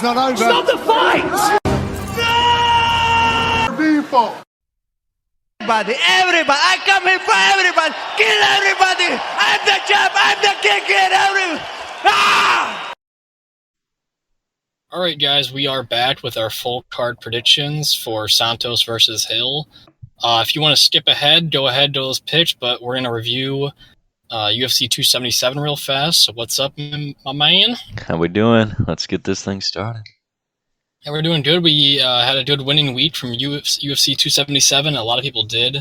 fight's not over. Stop the fight! People. Everybody, I come here for everybody. Kill everybody. I'm the champ. I'm the king. Kill everybody. Ah! All right, guys, we are back with our full card predictions for Santos versus Hill. If you want to skip ahead, go ahead to those picks, but we're going to review UFC 277 real fast. So what's up, my man? How we doing? Let's get this thing started. Yeah, we're doing good. We had a good winning week from UFC 277. A lot of people did.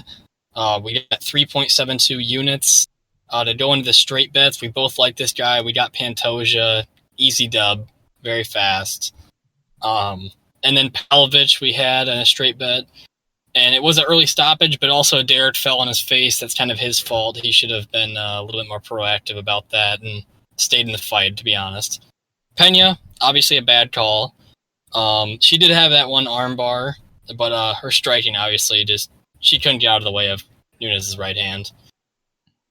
We got 3.72 units. To go into the straight bets, we both like this guy. We got Pantoja, easy dub, very fast. And then Pavlovich we had in a straight bet. And it was an early stoppage, but also Derek fell on his face. That's kind of his fault. He should have been a little bit more proactive about that and stayed in the fight, to be honest. Pena, obviously a bad call. She did have that one arm bar, but her striking, obviously, she couldn't get out of the way of Nunes' right hand.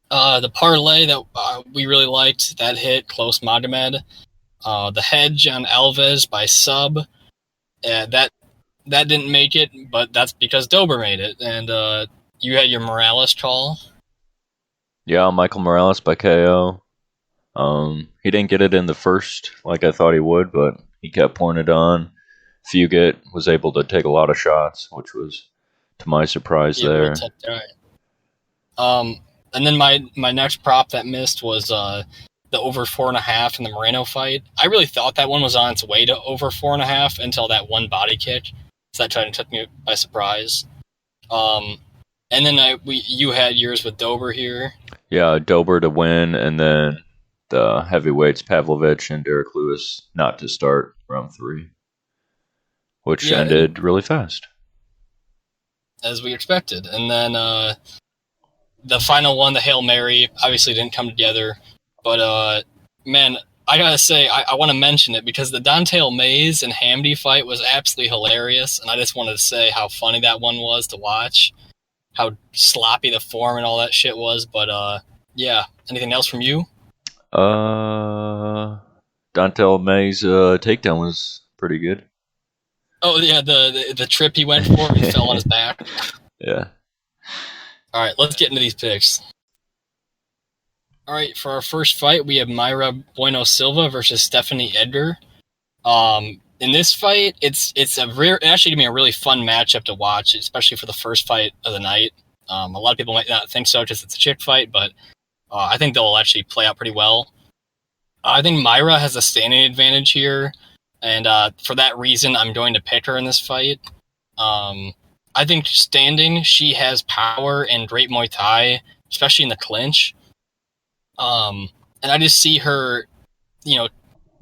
The parlay that we really liked, that hit, close Magomed. The hedge on Alves by sub, that didn't make it, but that's because Dober made it. And you had your Morales call. Yeah, Michael Morales by KO. He didn't get it in the first like I thought he would, but he kept pouring it on. Fugit was able to take a lot of shots, which was to my surprise there. And then my next prop that missed was the over 4.5 in the Moreno fight. I really thought that one was on its way to over 4.5 until that one body kick. So that kind of took me by surprise. And then you had yours with Dober here. Yeah, Dober to win, and then the heavyweights Pavlovich and Derek Lewis not to start round 3, which ended really fast, as we expected. And then the final one, the Hail Mary, obviously didn't come together. But man, I gotta say, I want to mention it because the Dontail Mays and Hamdy fight was absolutely hilarious, and I just wanted to say how funny that one was to watch, how sloppy the form and all that shit was. But yeah, anything else from you? Dontail Mays' takedown was pretty good. Oh yeah, the trip he went for, he fell on his back. Yeah. All right, let's get into these picks. All right, for our first fight, we have Mayra Bueno Silva versus Stephanie Edgar. In this fight, it's actually gonna be a really fun matchup to watch, especially for the first fight of the night. A lot of people might not think so because it's a chick fight, but I think they'll actually play out pretty well. I think Mayra has a standing advantage here, and for that reason, I'm going to pick her in this fight. I think standing, she has power and great Muay Thai, especially in the clinch. And I just see her,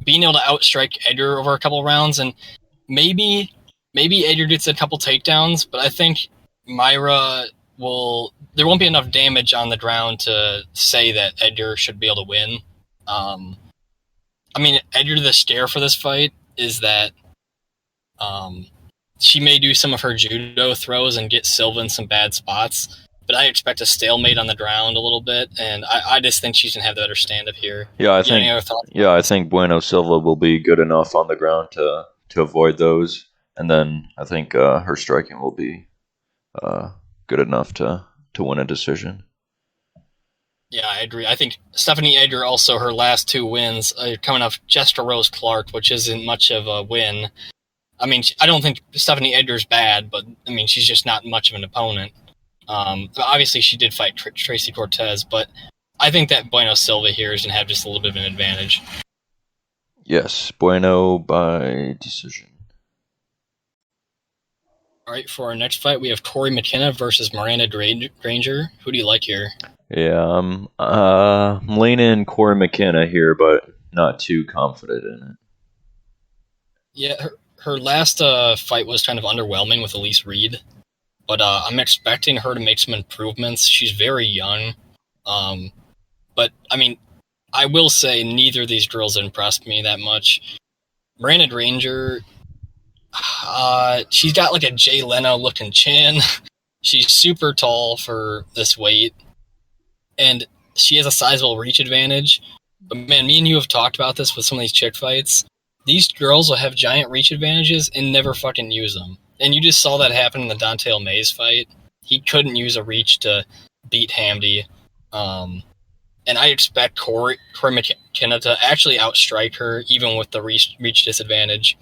being able to outstrike Edgar over a couple rounds, and maybe Edgar gets a couple takedowns, but I think Mayra there won't be enough damage on the ground to say that Edgar should be able to win. Edgar, the scare for this fight is that she may do some of her judo throws and get Silva in some bad spots, but I expect a stalemate on the ground a little bit, and I just think she's going to have the better stand-up here. Yeah, I think Bueno Silva will be good enough on the ground to avoid those, and then I think her striking will be good enough to win a decision. Yeah, I agree. I think Stephanie Edgar also, her last 2 wins, coming off Jessica Rose Clark, which isn't much of a win. I don't think Stephanie Edgar's bad, but, she's just not much of an opponent. Obviously, she did fight Tracy Cortez, but I think that Bueno Silva here is going to have just a little bit of an advantage. Yes, Bueno by decision. All right, for our next fight, we have Cory McKenna versus Miranda Grainger. Who do you like here? Yeah, I'm leaning Cory McKenna here, but not too confident in it. Yeah, her last fight was kind of underwhelming with Elise Reed, but I'm expecting her to make some improvements. She's very young, but I will say neither of these girls impressed me that much. Miranda Grainger, she's got like a Jay Leno looking chin. She's super tall for this weight, and she has a sizable reach advantage. But man, me and you have talked about this with some of these chick fights. these girls will have giant reach advantages and never fucking use them. And you just saw that happen in the Don'Tale Mayes fight. He couldn't use a reach to beat Hamdi. And I expect Cory McKenna to actually outstrike her, even with the reach disadvantage.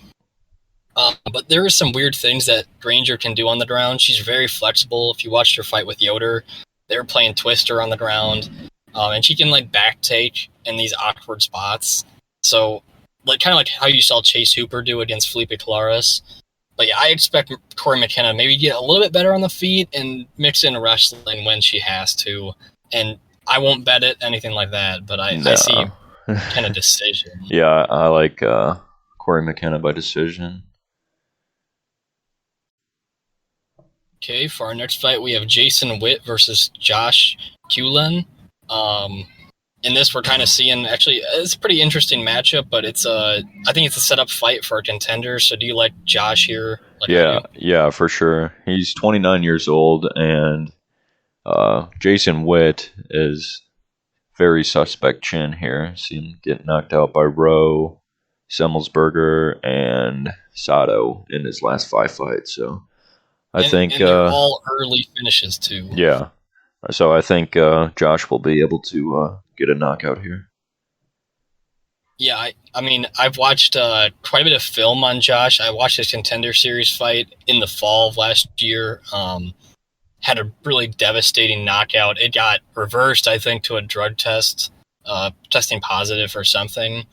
But there are some weird things that Grainger can do on the ground. She's very flexible. If you watched her fight with Yoder, they were playing Twister on the ground. And she can like back take in these awkward spots. So like kind of like how you saw Chase Hooper do against Felipe Claras. But yeah, I expect Cory McKenna maybe get a little bit better on the feet and mix in wrestling when she has to. And I won't bet it, anything like that, but I see kind of decision. Yeah, I like Cory McKenna by decision. Okay, for our next fight, we have Jason Witt versus Josh Quinlan. In this, we're kind of seeing, actually, it's a pretty interesting matchup, but I think it's a setup fight for a contender. So do you like Josh here? Yeah, for sure. He's 29 years old, and Jason Witt is very suspect chin here. Seen him get knocked out by Rowe, Semmelsberger, and Sato in his last 5 fights. So I think they're all early finishes too. Yeah. So I think Josh will be able to get a knockout here. Yeah, I mean, I've watched quite a bit of film on Josh. I watched his Contender Series fight in the fall of last year. Had a really devastating knockout. It got reversed, I think, to a drug test, testing positive or something.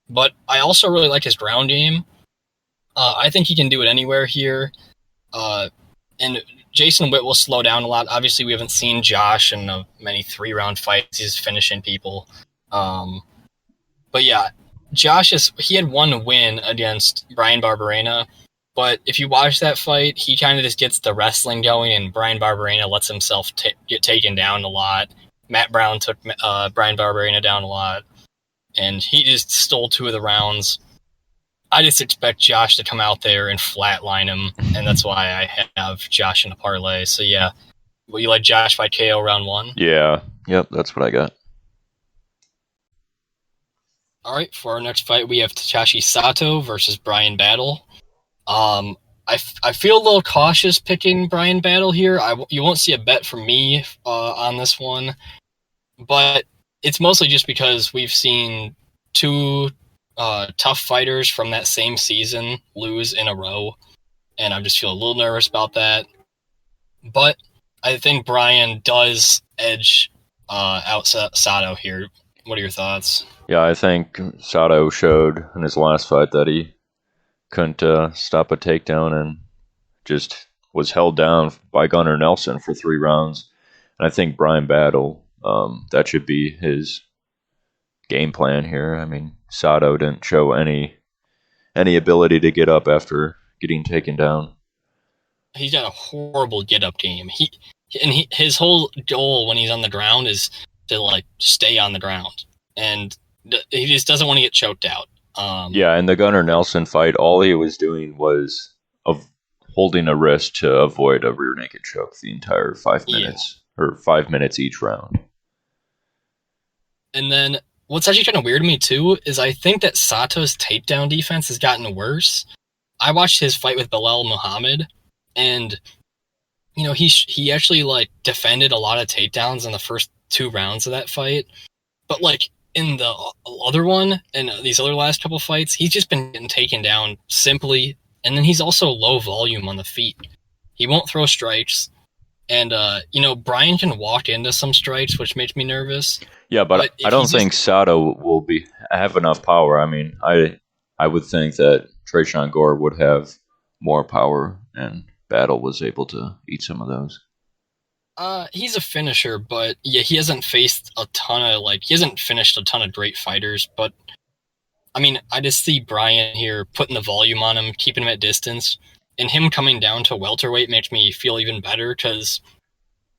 But I also really like his ground game. I think he can do it anywhere here. And Jason Witt will slow down a lot. Obviously, we haven't seen Josh in many 3-round fights. He's finishing people. But yeah, he had one win against Bryan Barberena. But if you watch that fight, he kind of just gets the wrestling going, and Bryan Barberena lets himself get taken down a lot. Matt Brown took Bryan Barberena down a lot, and he just stole 2 of the rounds. I just expect Josh to come out there and flatline him, and that's why I have Josh in a parlay. So yeah, will you like Josh by KO round 1? Yeah, yep, that's what I got. All right, for our next fight, we have Takashi Sato versus Bryan Battle. I feel a little cautious picking Bryan Battle here. You won't see a bet from me on this one, but it's mostly just because we've seen 2 tough fighters from that same season lose in a row, and I just feel a little nervous about that. But I think Bryan does edge out Sato here. What are your thoughts? Yeah, I think Sato showed in his last fight that he couldn't stop a takedown and just was held down by Gunnar Nelson for 3 rounds. And I think Bryan Battle, that should be his game plan here. I memean, Sato didn't show any ability to get up after getting taken down. He's got a horrible get-up game. His whole goal when he's on the ground is to like stay on the ground, and he just doesn't want to get choked out. Yeah, in the Gunnar Nelson fight, all he was doing was holding a wrist to avoid a rear naked choke the entire 5 minutes, or 5 minutes each round. And then what's actually kind of weird to me too is I think that Sato's takedown defense has gotten worse. I watched his fight with Belal Muhammad, and you know he actually like defended a lot of takedowns in the first 2 rounds of that fight, but like in the other one and these other last couple fights, he's just been getting taken down simply, and then he's also low volume on the feet. He won't throw strikes, and Bryan can walk into some strikes, which makes me nervous. Yeah, but I don't think Sato will have enough power. I mean, I would think that Tresean Gore would have more power, and Battle was able to eat some of those. He's a finisher, but yeah, he hasn't finished a ton of great fighters, but I mean, I just see Bryan here putting the volume on him, keeping him at distance, and him coming down to welterweight makes me feel even better because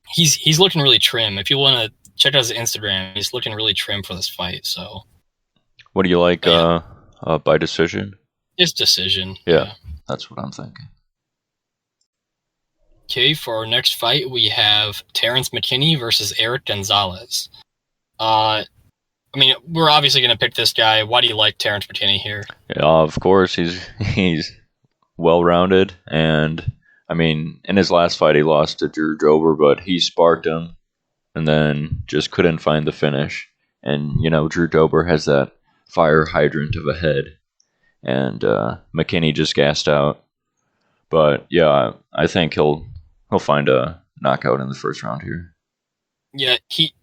he's looking really trim. If you want to check out his Instagram, he's looking really trim for this fight. So, what do you like by decision? Just decision. Yeah, that's what I'm thinking. Okay, for our next fight, we have Terrance McKinney versus Erick Gonzalez. I mean, we're obviously going to pick this guy. Why do you like Terrance McKinney here? Yeah, of course, he's well-rounded, and I mean, in his last fight, he lost to Drew Dober, but he sparked him, and then just couldn't find the finish. And Drew Dober has that fire hydrant of a head, and McKinney just gassed out. But yeah, I think he'll find a knockout in the first round here. Yeah, he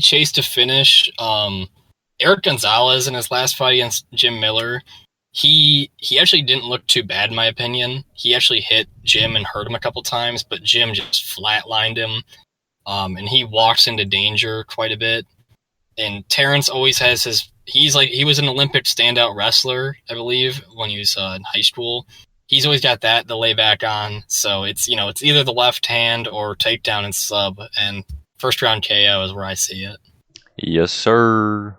chased a finish. Erick Gonzalez in his last fight against Jim Miller, he actually didn't look too bad in my opinion. He actually hit Jim and hurt him a couple times, but Jim just flatlined him, and he walks into danger quite a bit. And Terrance always has he was an Olympic standout wrestler, I believe, when he was in high school. He's always got that to lay back on. So it's either the left hand or takedown and sub, and first round KO is where I see it. Yes, sir.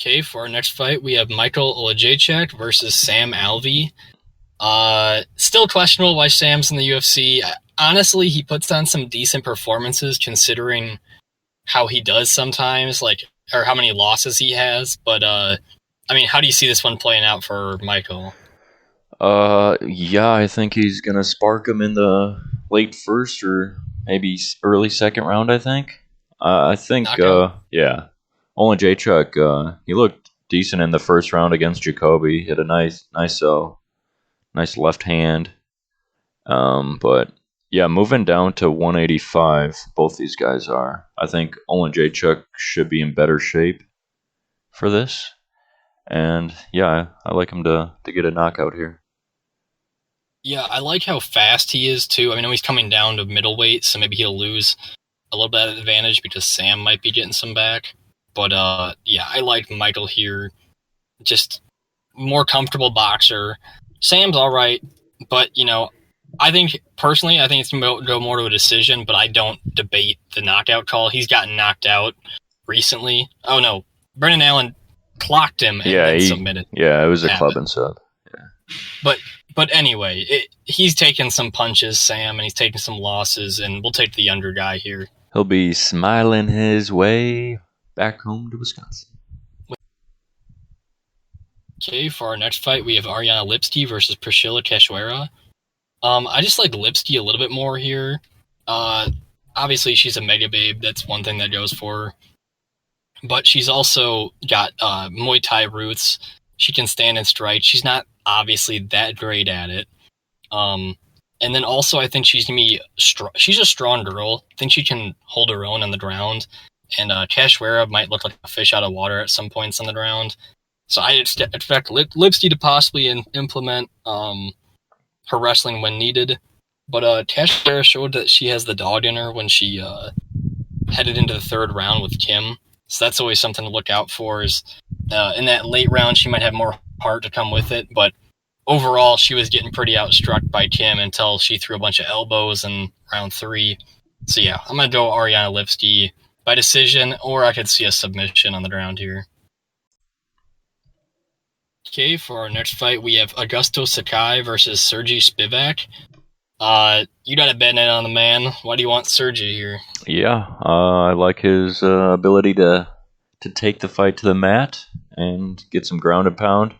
Okay, for our next fight, we have Michal Oleksiejczuk versus Sam Alvey. Still questionable why Sam's in the UFC. Honestly, he puts on some decent performances considering how he does sometimes, or how many losses he has. But, I mean, how do you see this one playing out for Michal? Yeah, I think he's going to spark him in the late first or maybe early second round, I think. I think, yeah. Oleksiejczuk, he looked decent in the first round against Jacoby. Hit a nice left hand. But yeah, moving down to 185, both these guys are. I think Oleksiejczuk should be in better shape for this. And yeah, I like him to get a knockout here. Yeah, I like how fast he is too. I mean, I know he's coming down to middleweight, so maybe he'll lose a little bit of advantage because Sam might be getting some back. But yeah, I like Michal here. Just more comfortable boxer. Sam's all right, but I think personally, I think it's going to go more to a decision. But I don't debate the knockout call. He's gotten knocked out recently. Oh no, Brendan Allen clocked him and then submitted. Yeah, it was a club and sub. Yeah. But anyway, he's taken some punches, Sam, and he's taken some losses, and we'll take the younger guy here. He'll be smiling his way back home to Wisconsin. Okay, for our next fight, we have Ariane Lipski versus Priscila Cachoeira. I just like Lipski a little bit more here. Obviously, she's a mega babe. That's one thing that goes for her. But she's also got Muay Thai roots. She can stand and strike. She's not obviously that great at it. And then also, I think she's going to be she's a strong girl. I think she can hold her own on the ground. And Cachoeira might look like a fish out of water at some points on the ground. So I expect Lipski to possibly implement her wrestling when needed. But Cachoeira showed that she has the dog in her when she headed into the third round with Kim. So that's always something to look out for. Is in that late round, she might have more heart to come with it. But overall, she was getting pretty outstruck by Kim until she threw a bunch of elbows in round 3. So yeah, I'm going to go Ariane Lipski by decision, or I could see a submission on the ground here. Okay, for our next fight, we have Augusto Sakai versus Sergey Spivak. You got a bet in on the man. Why do you want Sergey here? Yeah, I like his ability to take the fight to the mat and get some ground and pound.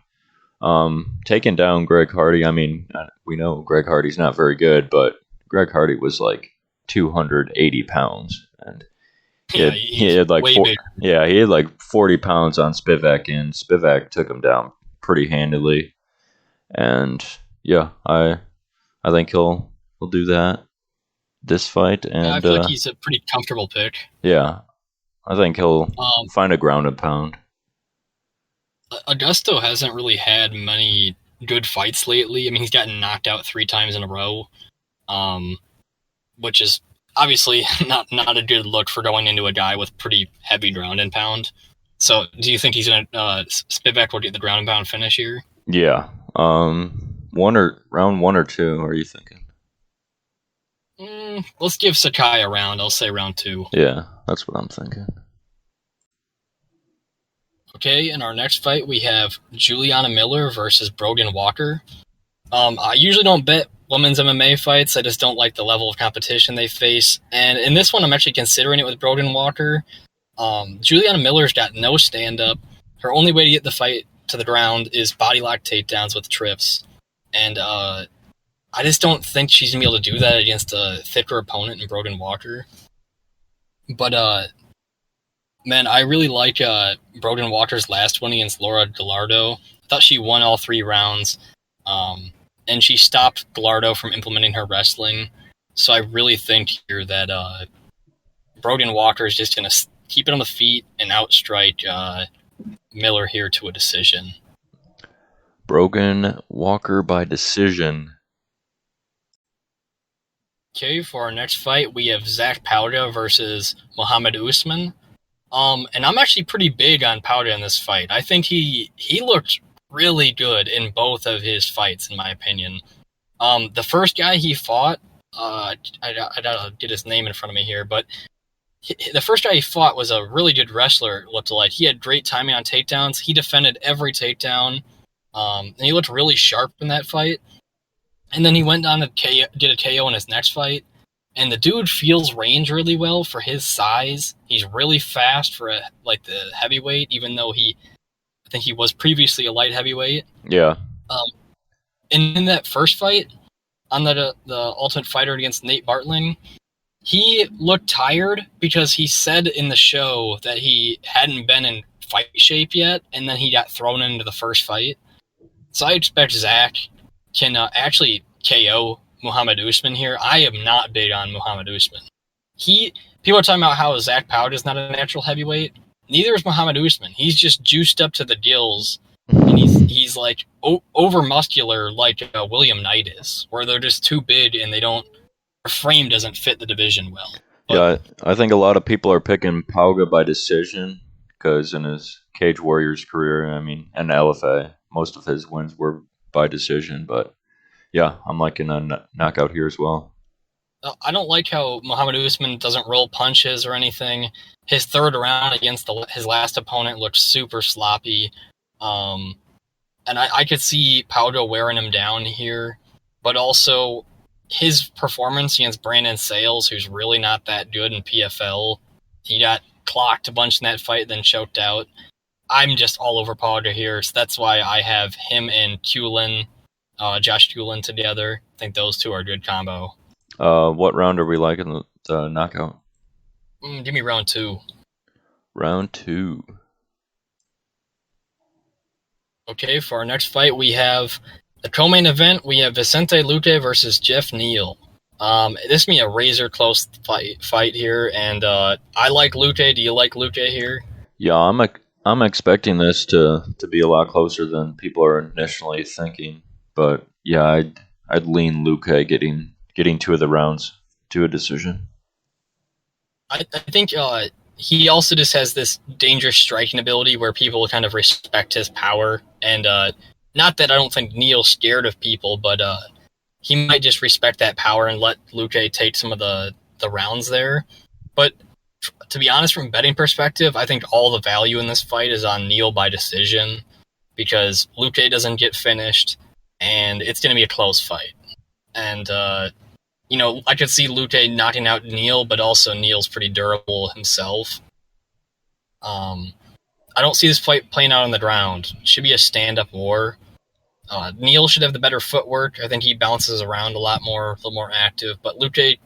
Taking down Greg Hardy, I mean, we know Greg Hardy's not very good, but Greg Hardy was like 280 pounds. And he had like he had like 40 pounds on Spivak, and Spivak took him down pretty handily. And yeah, I think he'll do that this fight. And I feel like he's a pretty comfortable pick. Yeah, I think he'll find a ground and pound. Augusto hasn't really had many good fights lately. I mean, he's gotten knocked out 3 times in a row, which is obviously not a good look for going into a guy with pretty heavy ground and pound. So, do you think he's going to Spivak will get the ground and pound finish here? Yeah, round 1 or 2. Are you thinking? Let's give Sakai a round. I'll say round 2. Yeah, that's what I'm thinking. Okay, in our next fight, we have Julianna Miller versus Brogan Walker. I usually don't bet women's MMA fights. I just don't like the level of competition they face. And in this one, I'm actually considering it with Brogan Walker. Julianna Miller's got no stand-up. Her only way to get the fight to the ground is body lock takedowns with trips. And I just don't think she's going to be able to do that against a thicker opponent in Brogan Walker. But, man, I really like Brogan Walker's last one against Laura Gallardo. I thought she won all 3 rounds. And she stopped Gallardo from implementing her wrestling. So I really think here that Brogan Walker is just going to keep it on the feet and outstrike Miller here to a decision. Brogan Walker by decision. Okay, for our next fight, we have Zach Pauga versus Muhammad Usman. And I'm actually pretty big on Pauga in this fight. I think he looked really good in both of his fights, in my opinion. The first guy he fought, I gotta get his name in front of me here, but the first guy he fought was a really good wrestler, it looked like. He had great timing on takedowns. He defended every takedown. And he looked really sharp in that fight. And then he went on to get a KO in his next fight. And the dude feels range really well for his size. He's really fast for the heavyweight, even though I think he was previously a light heavyweight. Yeah. And in that first fight, on the Ultimate Fighter against Nate Bartling, he looked tired because he said in the show that he hadn't been in fight shape yet, and then he got thrown into the first fight. So I expect Zach can actually KO Muhammad Usman here. I am not big on Muhammad Usman. People are talking about how Zach Pauga is not a natural heavyweight. Neither is Muhammad Usman. He's just juiced up to the gills, and he's like over muscular like William Knight is, where they're just too big and their frame doesn't fit the division well. But, yeah, I think a lot of people are picking Pauga by decision because in his Cage Warriors career, and LFA, most of his wins were by decision. But yeah, I'm liking a knockout here as well. I don't like how Muhammad Usman doesn't roll punches or anything. His third round against his last opponent looked super sloppy. And I could see Pauga wearing him down here. But also, his performance against Brandon Sales, who's really not that good in PFL, he got clocked a bunch in that fight, then choked out. I'm just all over Pauga here, so that's why I have him and Quinlan, Josh Quinlan together. I think those two are a good combo. What round are we liking the knockout? Give me round 2. Round 2. Okay, for our next fight, we have the co-main event. We have Vicente Luque versus Jeff Neal. This is going to be a razor-close fight here, and I like Luque. Do you like Luque here? Yeah, I'm expecting this to be a lot closer than people are initially thinking. But yeah, I'd lean Luque getting 2 of the rounds to a decision. I think he also just has this dangerous striking ability where people kind of respect his power. And not that I don't think Neal's scared of people, but he might just respect that power and let Luque take some of the rounds there. But to be honest, from a betting perspective, I think all the value in this fight is on Neal by decision because Luque doesn't get finished, and it's going to be a close fight. And, I could see Luque knocking out Neal, but also Neal's pretty durable himself. I don't see this fight playing out on the ground. It should be a stand-up war. Neal should have the better footwork. I think he bounces around a lot more, a little more active. But Luque,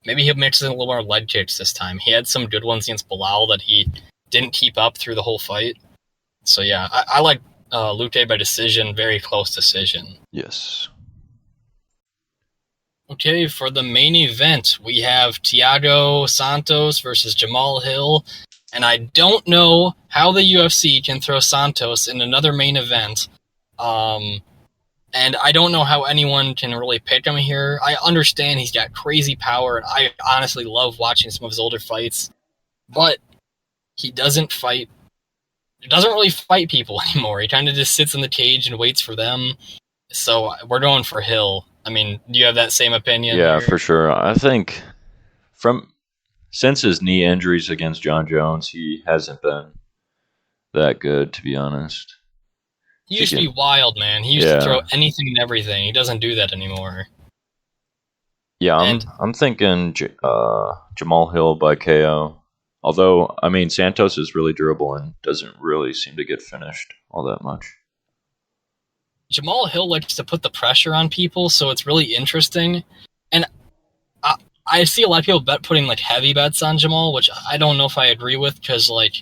maybe he'll mix in a little more leg kicks this time. He had some good ones against Bilal that he didn't keep up through the whole fight. So yeah, I like Luque by decision, very close decision. Yes. Okay, for the main event, we have Thiago Santos versus Jamahal Hill. And I don't know how the UFC can throw Santos in another main event. And I don't know how anyone can really pick him here. I understand he's got crazy power, and I honestly love watching some of his older fights. But he doesn't fight. He doesn't really fight people anymore. He kind of just sits in the cage and waits for them. So we're going for Hill. I mean, do you have that same opinion? Yeah, for sure. I think since his knee injuries against John Jones, he hasn't been that good, to be honest. He used to be wild, man. He used to throw anything and everything. He doesn't do that anymore. Yeah, I'm thinking Jamahal Hill by KO. Although, I mean, Santos is really durable and doesn't really seem to get finished all that much. Jamahal Hill likes to put the pressure on people, so it's really interesting. And I see a lot of people putting like heavy bets on Jamahal, which I don't know if I agree with, because like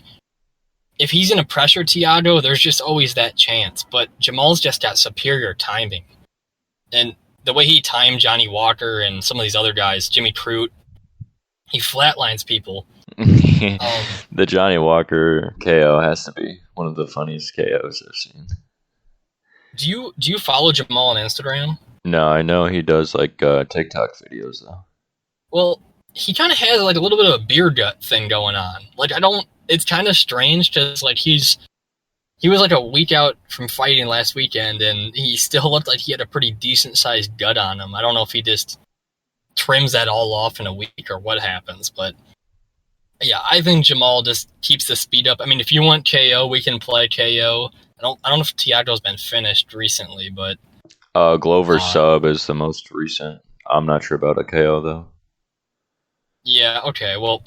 if he's in a pressure Thiago, there's just always that chance. But Jamal's just got superior timing, and the way he timed Johnny Walker and some of these other guys, Jimmy Crute, he flatlines people. The Johnny Walker KO has to be one of the funniest KOs I've seen. Do you follow Jamahal on Instagram? No, I know he does like TikTok videos though. Well, he kind of has like a little bit of a beer gut thing going on. Like it's kind of strange because like he was like a week out from fighting last weekend, and he still looked like he had a pretty decent sized gut on him. I don't know if he just trims that all off in a week or what happens, but yeah, I think Jamahal just keeps the speed up. I mean, if you want KO, we can play KO. I don't know if Thiago's been finished recently, but Glover's sub is the most recent. I'm not sure about a KO though. Yeah, okay. Well,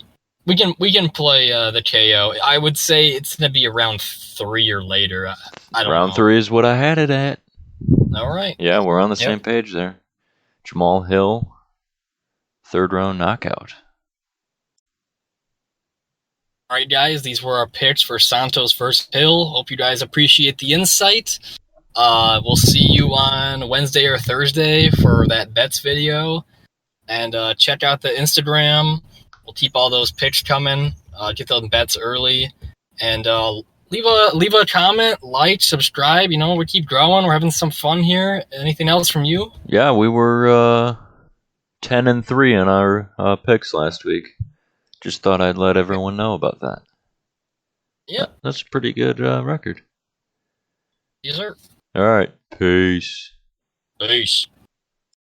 we can play the KO. I would say it's going to be around 3 or later. I don't know. Round 3 is what I had it at. All right. Yeah, we're on the same page there. Jamahal Hill, 3rd round knockout. All right, guys. These were our picks for Santos versus Hill. Hope you guys appreciate the insight. We'll see you on Wednesday or Thursday for that bets video. And check out the Instagram. We'll keep all those picks coming. Get those bets early. And leave a comment, like, subscribe. We keep growing. We're having some fun here. Anything else from you? Yeah, we were 10-3 in our picks last week. Just thought I'd let everyone know about that. Yeah. That's a pretty good record. Yes, sir. All right. Peace. Peace.